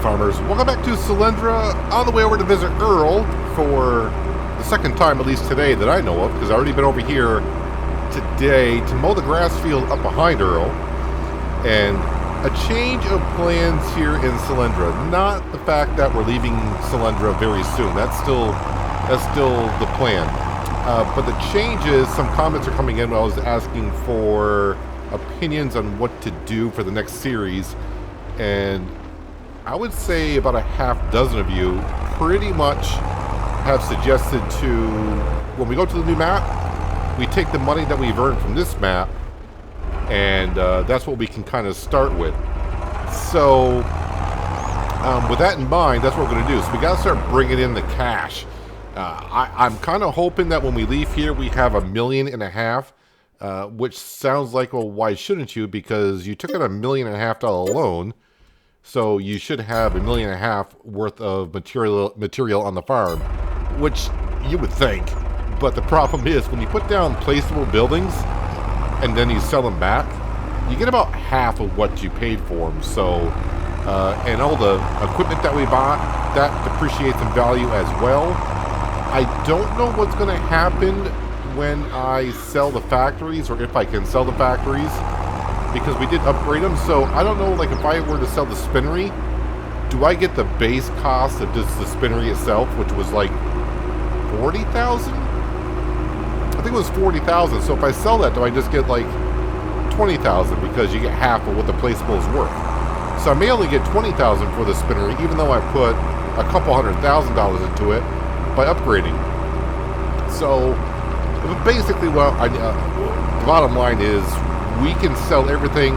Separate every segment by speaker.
Speaker 1: farmers. Welcome back to Selendra. On the way over to visit Earl for the second time, at least today, that I know of, because I've already been over here today to mow the grass field up behind Earl. And a change of plans here in Selendra. Not the fact that we're leaving Selendra very soon. That's still the plan. But the change is, some comments are coming in when I was asking for opinions on what to do for the next series. And I would say about a half dozen of you pretty much have suggested to, when we go to the new map, we take the money that we've earned from this map, and that's what we can kind of start with. So, with that in mind, that's what we're going to do. So we got to start bringing in the cash. I'm kind of hoping that when we leave here, we have $1.5 million, which sounds like, well, why shouldn't you? Because you took out $1.5 million loan. So you should have $1.5 million worth of material on the farm, which you would think. But the problem is, when you put down placeable buildings and then you sell them back, you get about half of what you paid for them. So, and all the equipment that we bought, that depreciates in value as well. I don't know what's going to happen when I sell the factories, or if I can sell the factories, because we did upgrade them. So I don't know, like, if I were to sell the spinnery, do I get the base cost of just the spinnery itself, which was like 40,000? I think it was 40,000. So if I sell that, do I just get like 20,000, because you get half of what the placeable is worth? So I may only get 20,000 for the spinnery, even though I put a couple $100,000 into it by upgrading. So basically, well, the bottom line is, we can sell everything,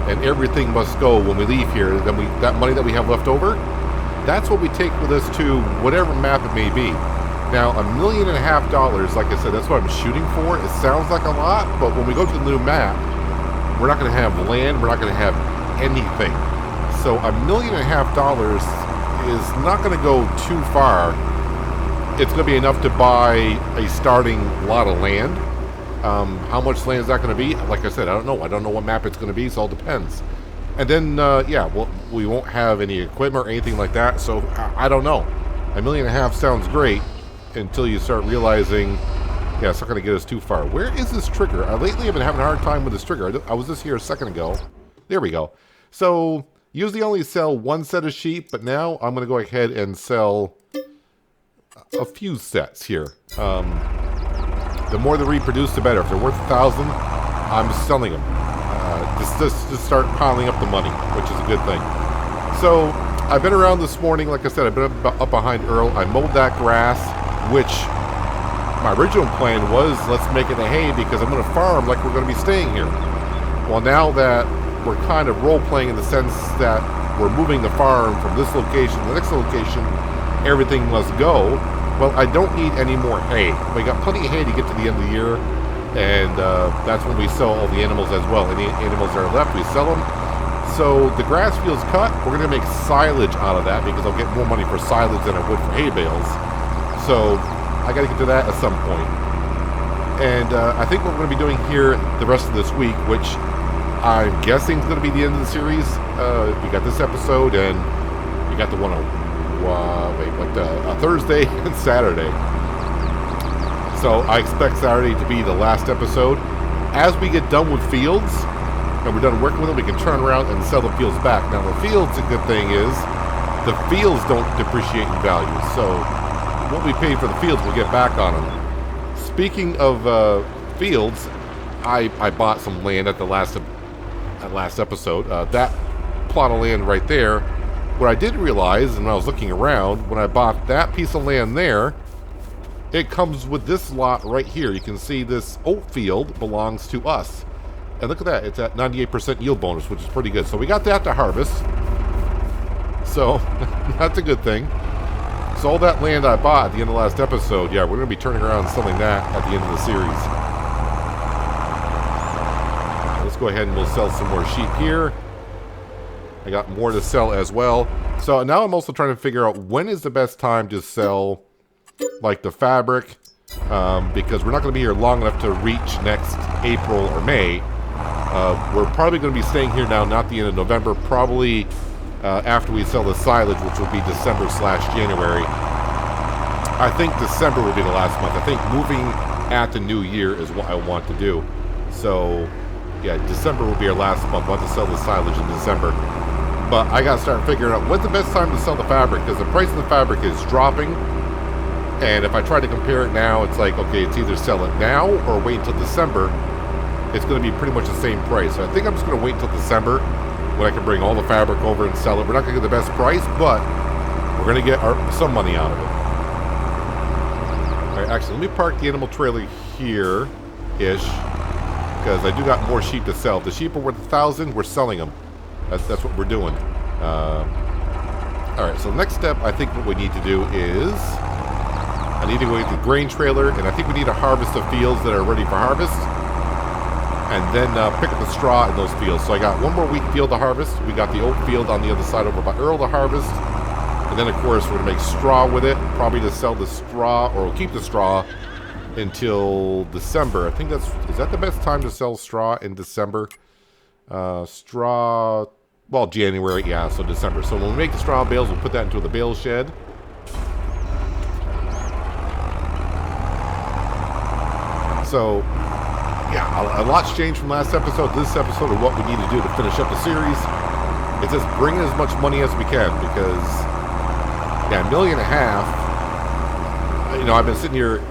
Speaker 1: and everything must go when we leave here. Then that money that we have left over, that's what we take with us to whatever map it may be. Now, $1.5 million, like I said, that's what I'm shooting for. It sounds like a lot, but when we go to the new map, we're not going to have land. We're not going to have anything. So $1.5 million is not going to go too far. It's going to be enough to buy a starting lot of land. How much land is that going to be? Like I said, I don't know. I don't know what map it's going to be, so it all depends. And then, yeah, well, we won't have any equipment or anything like that, so I don't know. $1.5 million sounds great until you start realizing, yeah, it's not going to get us too far. Where is this trigger? Lately, I've been having a hard time with this trigger. I was just here a second ago. There we go. So, usually I only sell one set of sheep, but now I'm going to go ahead and sell a few sets here. The more they reproduce, the better. If they're worth 1,000, I'm selling them. Just start piling up the money, which is a good thing. So, I've been around this morning. Like I said, I've been up behind Earl. I mowed that grass, which my original plan was, let's make it a hay, because I'm going to farm like we're going to be staying here. Well, now that we're kind of role-playing in the sense that we're moving the farm from this location to the next location, everything must go. Well, I don't need any more hay. We got plenty of hay to get to the end of the year, and that's when we sell all the animals as well. Any animals that are left, we sell them. So the grass field's cut. We're going to make silage out of that, because I'll get more money for silage than I would for hay bales. So I got to get to that at some point. And I think what we're going to be doing here the rest of this week, which I'm guessing is going to be the end of the series. We got this episode, and you got the one on Thursday and Saturday. So I expect Saturday to be the last episode. As we get done with fields, and we're done working with them, we can turn around and sell the fields back. Now, the fields, a good thing is, the fields don't depreciate in value. So what we paid for the fields, we'll get back on them. Speaking of fields, I bought some land at the last episode. That plot of land right there. What I did realize, and when I was looking around, when I bought that piece of land there, it comes with this lot right here. You can see this oat field belongs to us. And look at that. It's at 98% yield bonus, which is pretty good. So we got that to harvest. So that's a good thing. So all that land I bought at the end of the last episode, yeah, we're going to be turning around and selling that at the end of the series. Let's go ahead and we'll sell some more sheep here. I got more to sell as well. So now I'm also trying to figure out when is the best time to sell, like, the fabric, because we're not going to be here long enough to reach next April or May. We're probably going to be staying here now, not the end of November, probably after we sell the silage, which will be December/January. I think December will be the last month. I think moving at the new year is what I want to do. So, yeah, December will be our last month. We'll have to sell the silage in December. But I got to start figuring out what's the best time to sell the fabric, because the price of the fabric is dropping. And if I try to compare it now, it's like, okay, it's either sell it now or wait until December. It's going to be pretty much the same price. So I think I'm just going to wait until December when I can bring all the fabric over and sell it. We're not going to get the best price, but we're going to get some money out of it. All right, actually, let me park the animal trailer here-ish, because I do got more sheep to sell. If the sheep are worth 1,000, we're selling them. That's what we're doing. All right, so the next step, I think what we need to do is I need to go get the grain trailer, and I think we need to harvest the fields that are ready for harvest, and then pick up the straw in those fields. So I got one more wheat field to harvest. We got the oat field on the other side over by Earl to harvest. And then, of course, we're going to make straw with it, probably to sell the straw, or we'll keep the straw until December. I think is that the best time to sell straw in December? Straw, well, January, yeah, so December. So when we make the straw bales, we'll put that into the bale shed. So, yeah, a lot's changed from last episode to this episode of what we need to do to finish up the series. It's just bring as much money as we can, because, yeah, $1.5 million, you know, I've been sitting here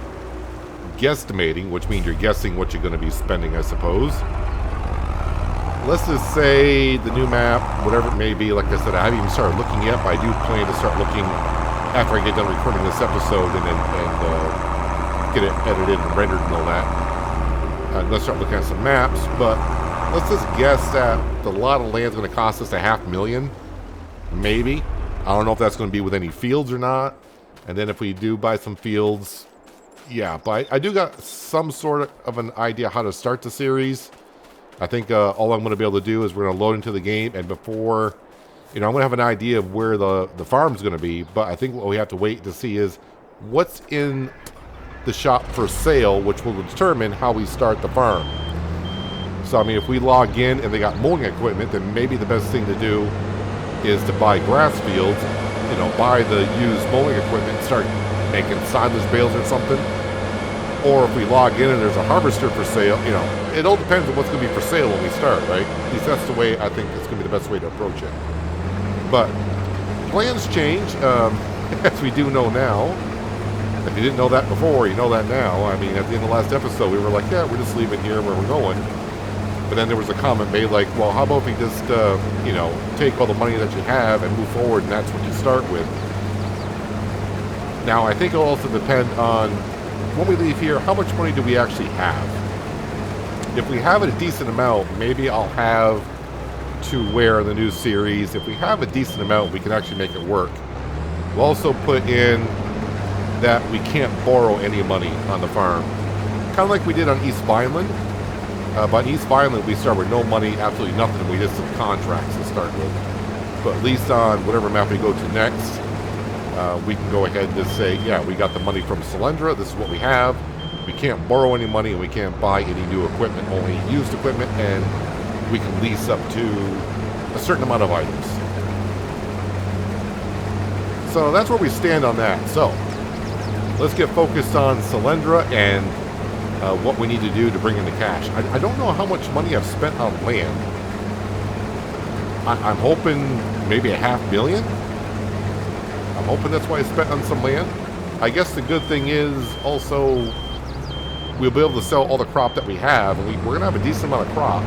Speaker 1: guesstimating, which means you're guessing what you're going to be spending, I suppose. Let's just say the new map, whatever it may be, like I said, I haven't even started looking yet, but I do plan to start looking after I get done recording this episode and get it edited and rendered and all that. Let's start looking at some maps, but let's just guess that the lot of land is going to cost us $500,000, maybe. I don't know if that's going to be with any fields or not. And then if we do buy some fields, yeah, but I do got some sort of an idea how to start the series. I think all I'm going to be able to do is we're going to load into the game, and before, you know, I'm going to have an idea of where the farm's going to be, but I think what we have to wait to see is what's in the shop for sale, which will determine how we start the farm. So, I mean, if we log in and they got mowing equipment, then maybe the best thing to do is to buy grass fields, you know, buy the used mowing equipment and start making silage bales or something. Or if we log in and there's a harvester for sale, you know, it all depends on what's going to be for sale when we start, right? At least that's the way I think it's going to be the best way to approach it. But plans change, as we do know now. If you didn't know that before, you know that now. I mean, at the end of the last episode, we were like, yeah, we're just leaving here where we're going. But then there was a comment made like, well, how about we just, you know, take all the money that you have and move forward, and that's what you start with. Now, I think it'll also depend on, when we leave here, how much money do we actually have? If we have a decent amount, maybe I'll have to wear the new series. If we have a decent amount, we can actually make it work. We'll also put in that we can't borrow any money on the farm. Kind of like we did on East Vineland. But on East Vineland, we start with no money, absolutely nothing. We just have contracts to start with. But at least on whatever map we go to next, we can go ahead and just say, yeah, we got the money from Selendra. This is what we have. We can't borrow any money, and we can't buy any new equipment, only used equipment, and we can lease up to a certain amount of items. So that's where we stand on that. So let's get focused on Selendra and what we need to do to bring in the cash. I don't know how much money I've spent on land. I'm hoping maybe $500,000. I'm hoping that's what I spent on some land. I guess the good thing is also we'll be able to sell all the crop that we have, and we're going to have a decent amount of crop.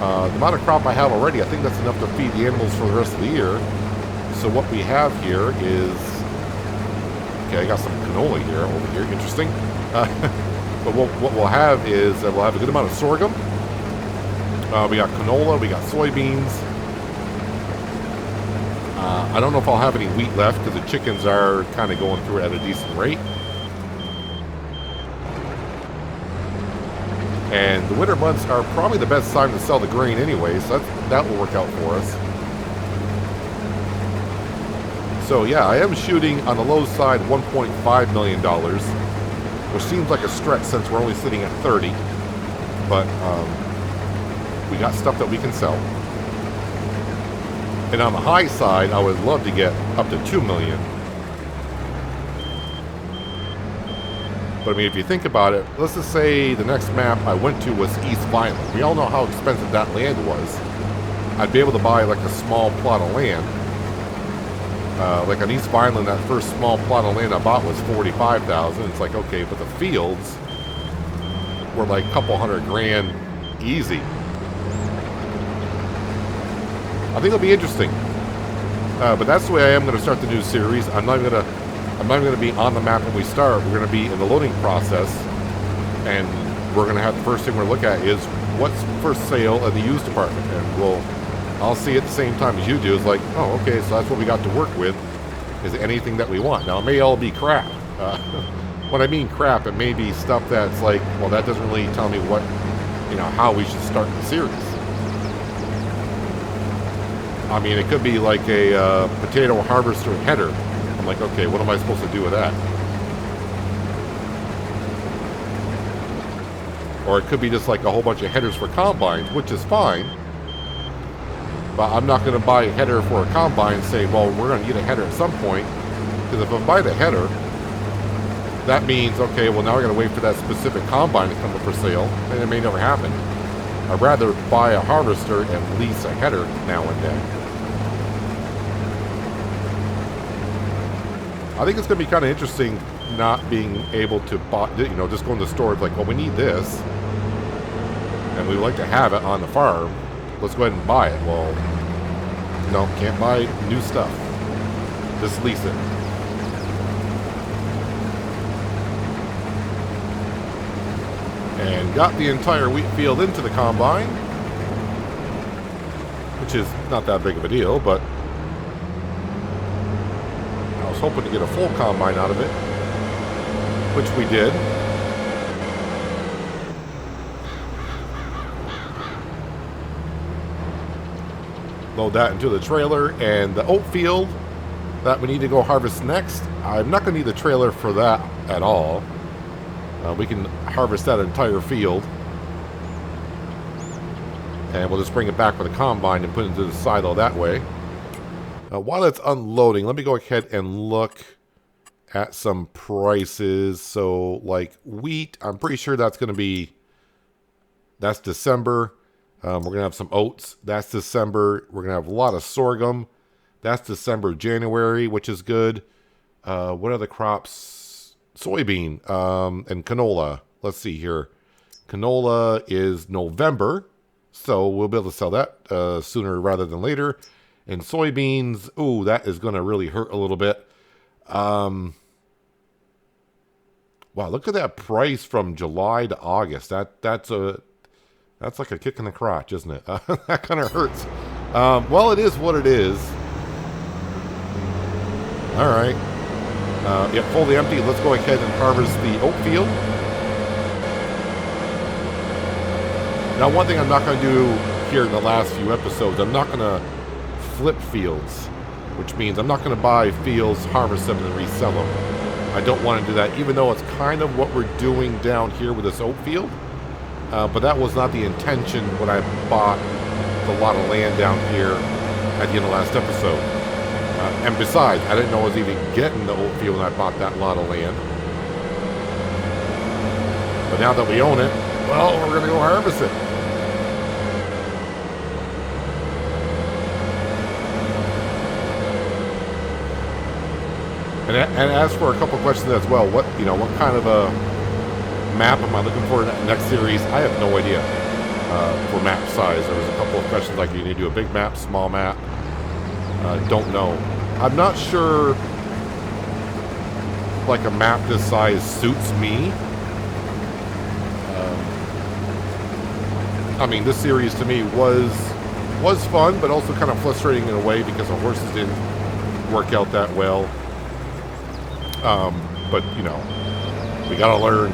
Speaker 1: The amount of crop I have already, I think that's enough to feed the animals for the rest of the year. So what we have here is, okay, I got some canola here over here, interesting. But what we'll have is we'll have a good amount of sorghum. We got canola, we got soybeans. I don't know if I'll have any wheat left because the chickens are kind of going through it at a decent rate. And the winter months are probably the best time to sell the grain anyway, so that will work out for us. So yeah, I am shooting on the low side $1.5 million, which seems like a stretch since we're only sitting at 30. But we got stuff that we can sell. And on the high side, I would love to get up to 2 million. But I mean, if you think about it, let's just say the next map I went to was East Vineland. We all know how expensive that land was. I'd be able to buy like a small plot of land. Like on East Vineland, that first small plot of land I bought was $45,000. It's like, okay, but the fields were like a couple $100,000 easy. I think it'll be interesting. But that's the way I am going to start the new series. I'm not even going to be on the map when we start. We're going to be in the loading process, and we're going to have the first thing we're going to look at is what's for sale in the used department, and I'll see at the same time as you do. It's like, oh, okay, so that's what we got to work with, is anything that we want. Now, it may all be crap. When I mean crap, it may be stuff that's like, well, that doesn't really tell me what, how we should start the series. I mean, it could be like a potato harvester header. I'm like, okay, what am I supposed to do with that? Or it could be just like a whole bunch of headers for combines, which is fine. But I'm not going to buy a header for a combine and say, well, we're going to need a header at some point. Because if I buy the header, that means, okay, well, now I got to wait for that specific combine to come up for sale. And it may never happen. I'd rather buy a harvester and lease a header now and then. I think it's going to be kind of interesting not being able to buy, just going to the store, like, well, we need this. And we would like to have it on the farm. Let's go ahead and buy it. Well, no, can't buy new stuff. Just lease it. And got the entire wheat field into the combine, which is not that big of a deal, but I was hoping to get a full combine out of it, which we did. Load that into the trailer, and the oat field that we need to go harvest next, I'm not going to need the trailer for that at all. We can harvest that entire field, and we'll just bring it back with a combine and put it into the silo that way. While it's unloading, let me go ahead and look at some prices. So like wheat, I'm pretty sure that's going to be, that's December. We're going to have some oats. That's December. We're going to have a lot of sorghum. That's December, January, which is good. What other crops? Soybean and canola. Let's see here. Canola is November, so we'll be able to sell that sooner rather than later. And soybeans, ooh, that is going to really hurt a little bit. Wow, look at that price from July to August. That's like a kick in the crotch, isn't it? That kind of hurts. Well, it is what it is. All right. Yep, fully empty. Let's go ahead and harvest the oat field. Now, one thing I'm not going to do here in the last few episodes, I'm not going to flip fields, which means I'm not going to buy fields, harvest them, and resell them. I don't want to do that, even though it's kind of what we're doing down here with this oat field. But that was not the intention when I bought the lot of land down here at the end of last episode. And besides, I didn't know I was even getting the oat field when I bought that lot of land. But now that we own it, well, we're going to go harvest it. And as for a couple questions as well, what kind of a map am I looking for in the next series? I have no idea for map size. There was a couple of questions like, you need to do a big map, small map. Don't know. I'm not sure like a map this size suits me. I mean, this series to me was fun, but also kind of frustrating in a way because the horses didn't work out that well. But we gotta learn.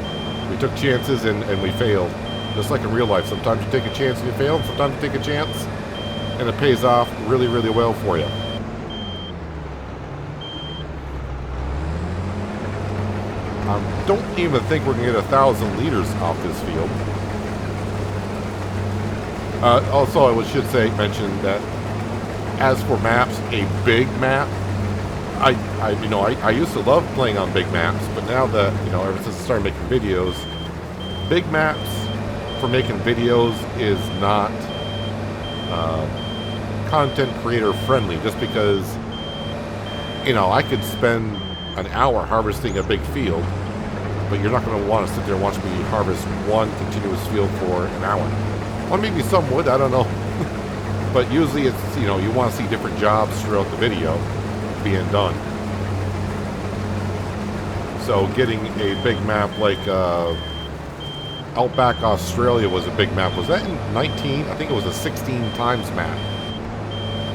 Speaker 1: We took chances and we failed. Just like in real life, sometimes you take a chance and you fail, and sometimes you take a chance and it pays off really, really well for you. Don't even think we're gonna get 1,000 liters off this field. Also, I should mention that As for maps, a big map, I used to love playing on big maps, but now that, ever since I started making videos, big maps for making videos is not content creator friendly, just because, I could spend an hour harvesting a big field, but you're not going to want to sit there and watch me harvest one continuous field for an hour. Well, maybe some would, I don't know. But usually it's, you want to see different jobs throughout the video being done. So getting a big map like Outback Australia was a big map. Was that in 19? I think it was a 16 times map.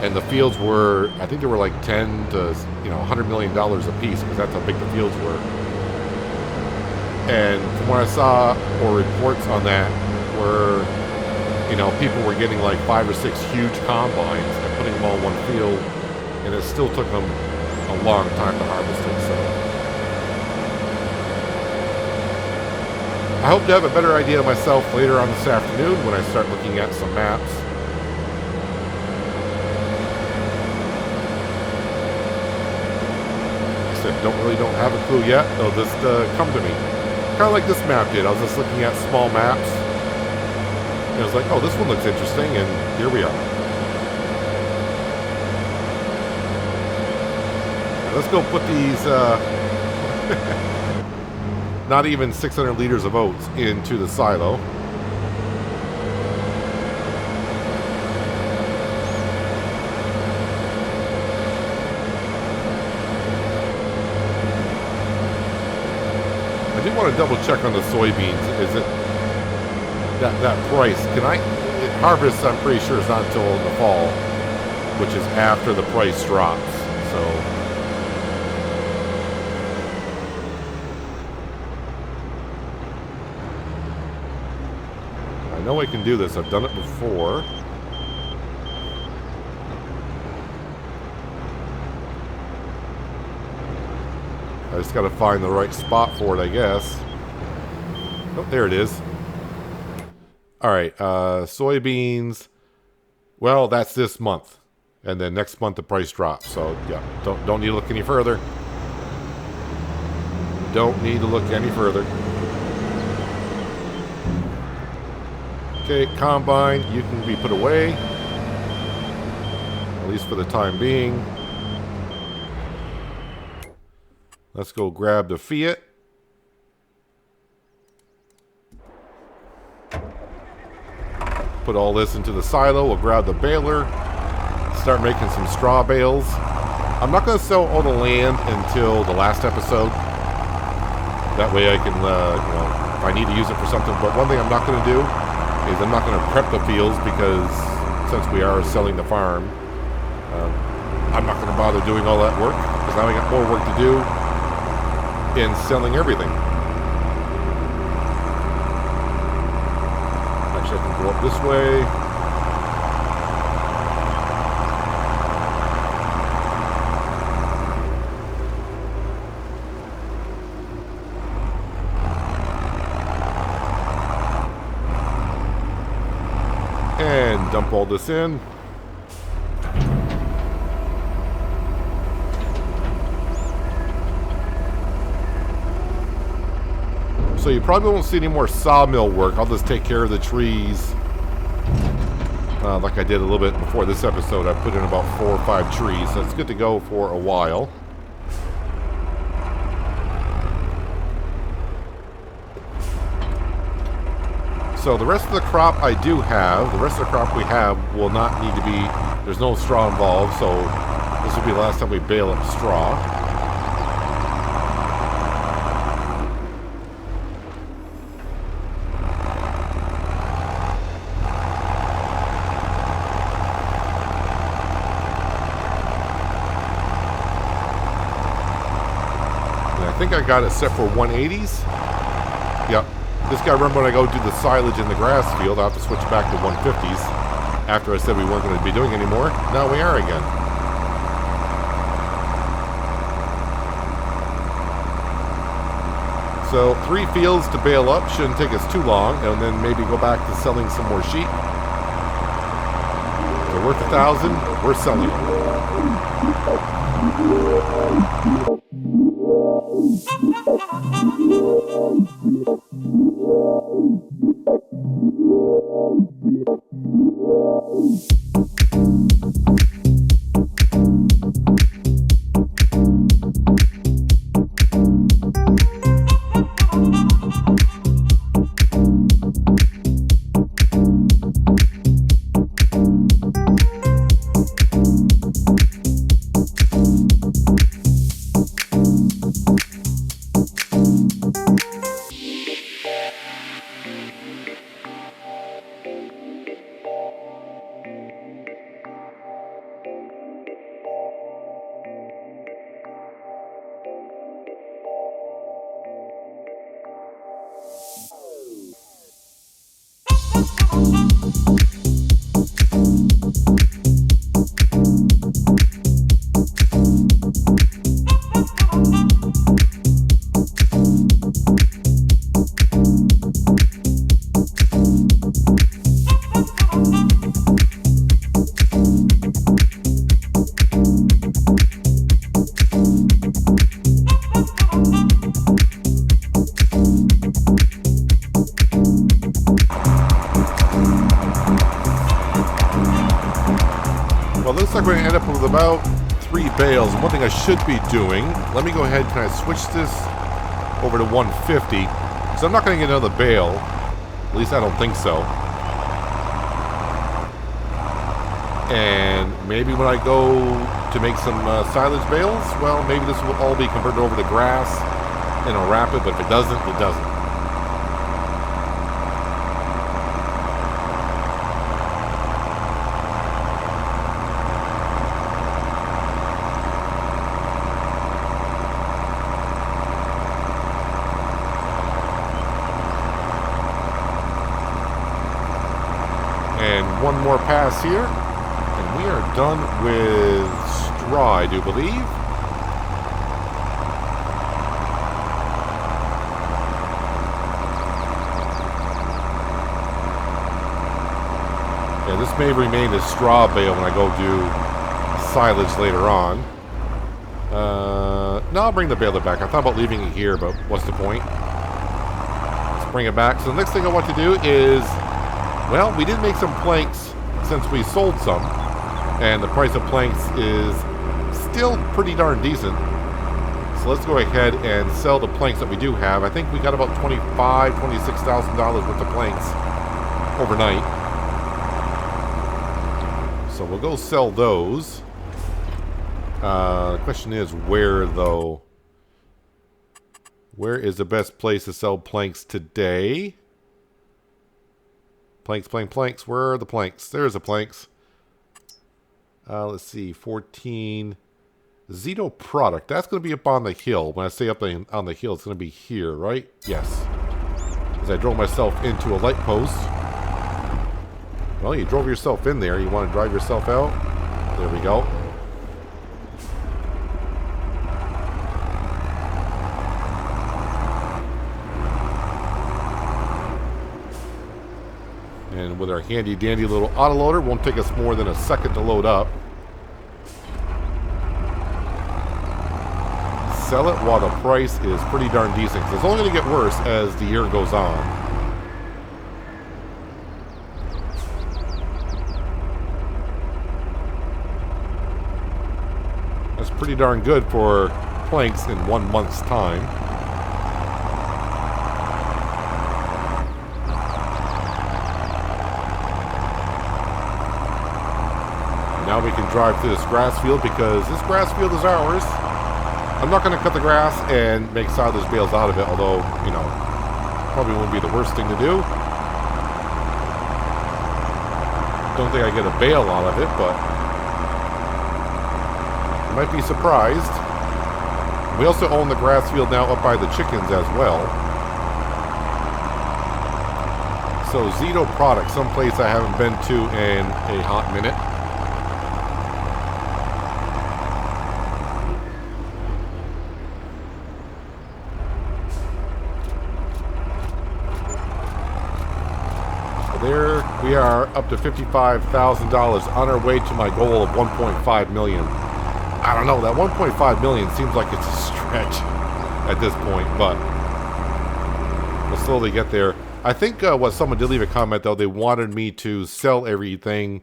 Speaker 1: And the fields were, I think they were like 10 to, $100 million a piece, because that's how big the fields were. And from what I saw, or reports on that, were, people were getting like 5 or 6 huge combines and putting them all in one field, and it still took them a long time to harvest it, so. I hope to have a better idea of myself later on this afternoon when I start looking at some maps. Don't have a clue yet. They'll just come to me. Kind of like this map did. I was just looking at small maps. And I was like, oh, this one looks interesting, and here we are. Let's go put these, not even 600 liters of oats into the silo. I do want to double check on the soybeans. Is it that price? Harvest, I'm pretty sure, is not until the fall, which is after the price drops. So I know I can do this. I've done it before. I just got to find the right spot for it, I guess. Oh, there it is. All right, soybeans. Well, that's this month, and then next month the price drops. So yeah, don't need to look any further. Don't need to look any further. Okay, combine, you can be put away, at least for the time being. Let's go grab the Fiat. Put all this into the silo. We'll grab the baler. Start making some straw bales. I'm not going to sell all the land until the last episode. That way I can, if I need to use it for something. But one thing I'm not going to do is I'm not going to prep the fields, because since we are selling the farm, I'm not going to bother doing all that work, because now I got more work to do in selling everything. Actually, I can go up this way. And dump all this in. So you probably won't see any more sawmill work. I'll just take care of the trees like I did a little bit before this episode. I put in about 4 or 5 trees, so it's good to go for a while. So the rest of the crop I do have, the rest of the crop we have will not need to be, there's no straw involved, so this will be the last time we bale up straw. I think I got it set for 180s. Yep. Just gotta remember when I go do the silage in the grass field, I'll have to switch back to 150s. After I said we weren't going to be doing anymore, now we are again. So 3 fields to bale up, shouldn't take us too long, and then maybe go back to selling some more sheep. they're worth 1,000, we're selling them. Well, it looks like we're going to end up with about 3 bales. One thing I should be doing, let me go ahead and kind of switch this over to 150. Because I'm not going to get another bale. At least I don't think so. And maybe when I go to make some silage bales, well, maybe this will all be converted over to grass and I'll wrap it. But if it doesn't, it doesn't. And one more pass here, and we are done with straw, I do believe. Yeah, this may remain a straw bale when I go do silage later on. No, I'll bring the baler back. I thought about leaving it here, but what's the point? Let's bring it back. So the next thing I want to do is, well, we did make some planks since we sold some, and the price of planks is still pretty darn decent. So let's go ahead and sell the planks that we do have. I think we got about $25,000, $26,000 worth of planks overnight. So we'll go sell those. The question is where, though? Where is the best place to sell planks today? Planks, planks. Where are the planks? There's the planks. Let's see. 14. Zito product. That's going to be up on the hill. When I say up on the hill, it's going to be here, right? Yes. As I drove myself into a light post. Well, you drove yourself in there. You want to drive yourself out? There we go. And with our handy dandy little autoloader, won't take us more than a second to load up. Sell it while the price is pretty darn decent, because it's only going to get worse as the year goes on. That's pretty darn good for planks in 1 month's time. Now we can drive through this grass field because this grass field is ours. I'm not going to cut the grass and make silage bales out of it, although, you know, probably won't be the worst thing to do. Don't think I get a bale out of it, but you might be surprised. We also own the grass field now up by the chickens as well. So Zito Products, someplace I haven't been to in a hot minute. there we are, up to $55,000 on our way to my goal of 1.5 million. I don't know, that 1.5 million seems like it's a stretch at this point, but we'll slowly get there. I think what someone did leave a comment, though, they wanted me to sell everything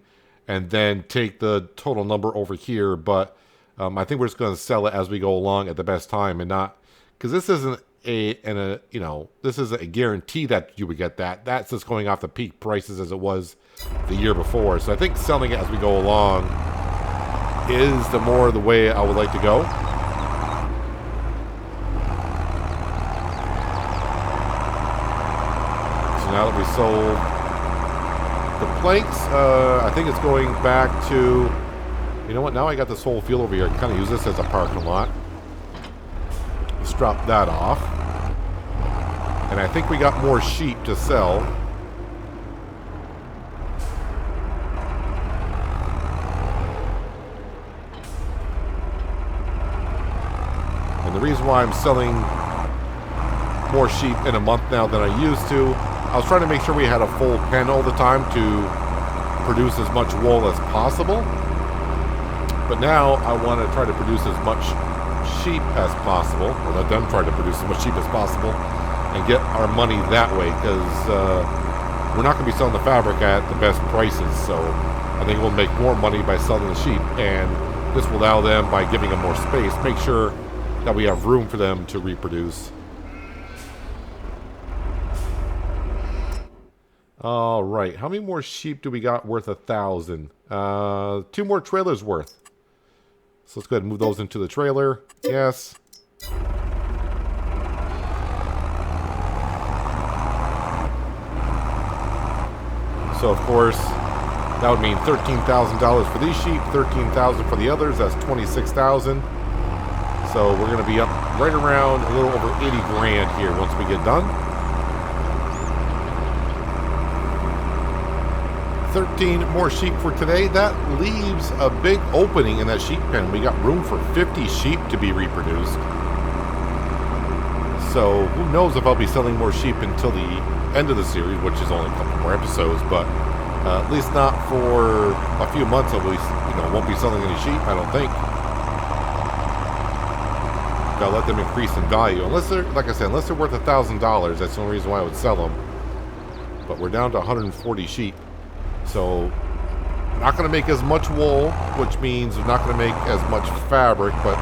Speaker 1: and then take the total number over here, but I think we're just going to sell it as we go along at the best time, and not, because this isn't this is a guarantee that you would get that. That's just going off the peak prices as it was the year before. So I think selling it as we go along is the way I would like to go. So now that we sold the planks, I think it's going back to, you know what, now I got this whole field over here. I can kind of use this as a parking lot. Let's drop that off. And I think we got more sheep to sell. And the reason why I'm selling more sheep in a month now than I used to, I was trying to make sure we had a full pen all the time to produce as much wool as possible. But now I want to try to produce as much sheep as possible, or let them try to produce as much sheep as possible, and get our money that way, because we're not going to be selling the fabric at the best prices. So I think we'll make more money by selling the sheep, and this will allow them, by giving them more space, make sure that we have room for them to reproduce. All right, how many more sheep do we got worth 1,000? 2 more trailers worth. So let's go ahead and move those into the trailer. Yes. So of course, that would mean $13,000 for these sheep, $13,000 for the others. That's $26,000. So we're going to be up right around a little over 80 grand here once we get done. 13 more sheep for today. That leaves a big opening in that sheep pen. We got room for 50 sheep to be reproduced. So who knows if I'll be selling more sheep until the end of the series, which is only a couple more episodes, but at least not for a few months at least. Won't be selling any sheep, I don't think. Gotta let them increase in value. Unless they're, like I said, unless they're worth $1,000, that's the only reason why I would sell them. But we're down to 140 sheep. So, not going to make as much wool, which means we're not going to make as much fabric, but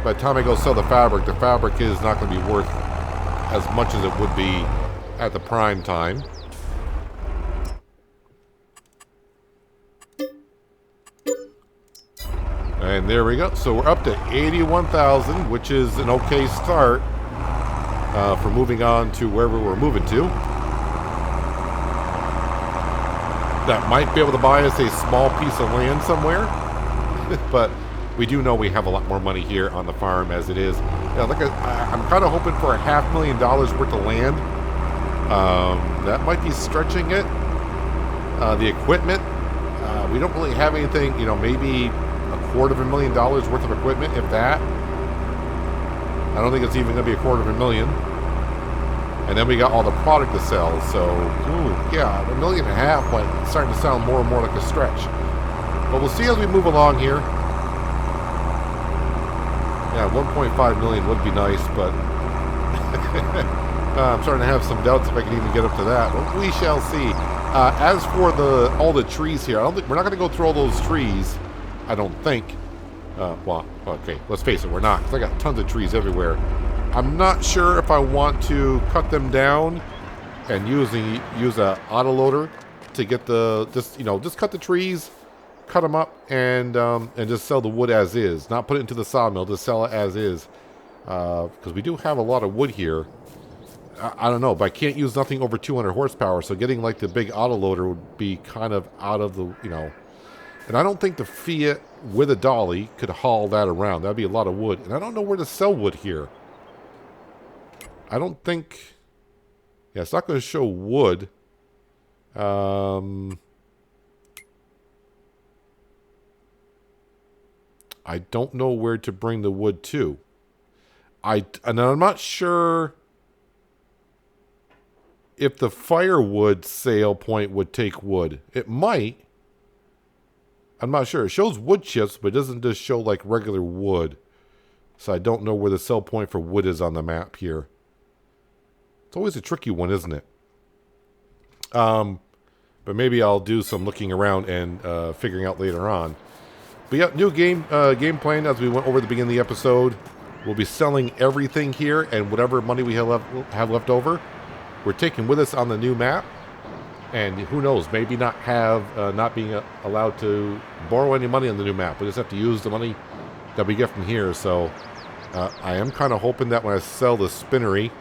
Speaker 1: by the time I go sell the fabric is not going to be worth as much as it would be at the prime time. And there we go. So we're up to 81,000, which is an okay start for moving on to wherever we're moving to. That might be able to buy us a small piece of land somewhere, but we do know we have a lot more money here on the farm as it is. I'm kind of hoping for $500,000 worth of land. That might be stretching it. The equipment, we don't really have anything, maybe $250,000 worth of equipment, if that. I don't think it's even going to be $250,000. And then we got all the product to sell, so, yeah, $1.5 million, but it's starting to sound more and more like a stretch. But we'll see as we move along here. Yeah, 1.5 million would be nice, but I'm starting to have some doubts if I can even get up to that. But we shall see. As for all the trees here, we're not going to go through all those trees, I don't think. Well, okay, let's face it, we're not, because I got tons of trees everywhere. I'm not sure if I want to cut them down and use a autoloader to get just cut the trees, cut them up, and just sell the wood as is. Not put it into the sawmill, just sell it as is. Because we do have a lot of wood here. I don't know, but I can't use nothing over 200 horsepower, so getting like the big autoloader would be kind of out of the, And I don't think the Fiat with a dolly could haul that around. That'd be a lot of wood. And I don't know where to sell wood here. I don't think... Yeah, it's not going to show wood. I don't know where to bring the wood to. And I'm not sure if the firewood sale point would take wood. It might. I'm not sure. It shows wood chips, but it doesn't just show like regular wood. So I don't know where the sell point for wood is on the map here. It's always a tricky one, isn't it? But maybe I'll do some looking around and figuring out later on. But yeah, new game plan as we went over at the beginning of the episode. We'll be selling everything here, and whatever money we have left over, we're taking with us on the new map. And who knows, maybe not being allowed to borrow any money on the new map. We just have to use the money that we get from here. So I am kind of hoping that when I sell the spinnery,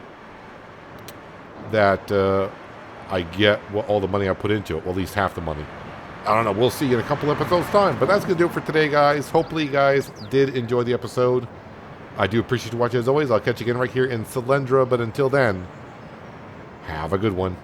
Speaker 1: that I get all the money I put into it, well, at least half the money. I don't know. We'll see in a couple episodes' time. But that's going to do it for today, guys. Hopefully you guys did enjoy the episode. I do appreciate you watching as always. I'll catch you again right here in Selendra. But until then, have a good one.